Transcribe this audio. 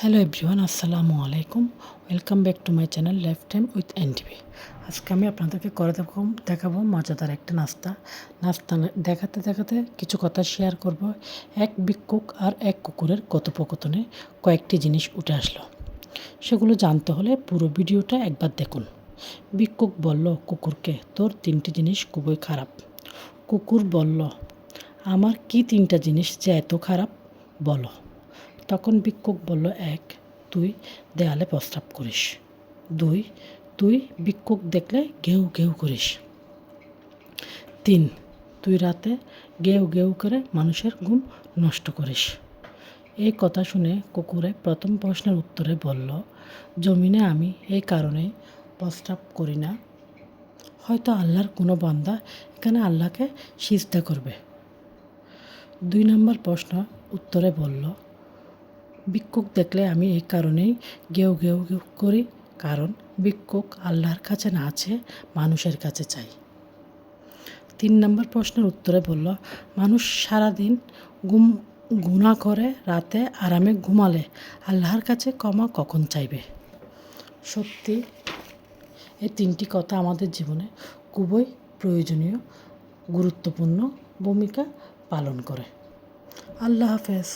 Hello everyone, আসসালামু আলাইকুম। Welcome back to my channel life time with NTV. আজকে আমি আপনাদেরকে করে দেখাবো মজাদার একটা নাস্তা দেখাতে দেখাতে কিছু কথা শেয়ার করব। এক ভিক্ষুক আর এক কুকুরের কথোপকথনে কয়েকটি জিনিস উঠে আসলো। সেগুলো জানতে হলে পুরো ভিডিওটা একবার দেখুন। ভিক্ষুক বলল কুকুরকে, তোর 3টি জিনিস খুবই খারাপ। কুকুর বলল, আমার কি 3টা জিনিস যে এত খারাপ বলো। তখন ভিক্ষুক বলল, 1, তুই দেয়ালে প্রস্রাব করিস। 2, তুই ভিক্ষুক দেখলে ঘেউ ঘেউ করিস। 3, তুই রাতে ঘেউ ঘেউ করে মানুষের ঘুম নষ্ট করিস। এই কথা শুনে কুকুরে প্রথম প্রশ্নের উত্তরে বলল, জমিনে আমি এই কারণেই প্রস্রাব করি না। হয়তো আল্লাহর কোনো বান্দা এখানে আল্লাহকে সিজদা করবে। 2 নম্বর প্রশ্ন উত্তরে বলল, ভিক্ষুক দেখলে আমি এই কারণেই ঘেউ ঘেউ করি, কারণ ভিক্ষুক আল্লাহর কাছে না চেয়ে মানুষের কাছে চাই। 3 নম্বর প্রশ্নের উত্তরে বলল, মানুষ সারাদিন গুনাহ করে রাতে আরামে ঘুমালে আল্লাহর কাছে ক্ষমা কখন চাইবে। সত্যি এই 3টি কথা আমাদের জীবনে খুবই প্রয়োজনীয়, গুরুত্বপূর্ণ ভূমিকা পালন করে। আল্লাহ হাফেজ।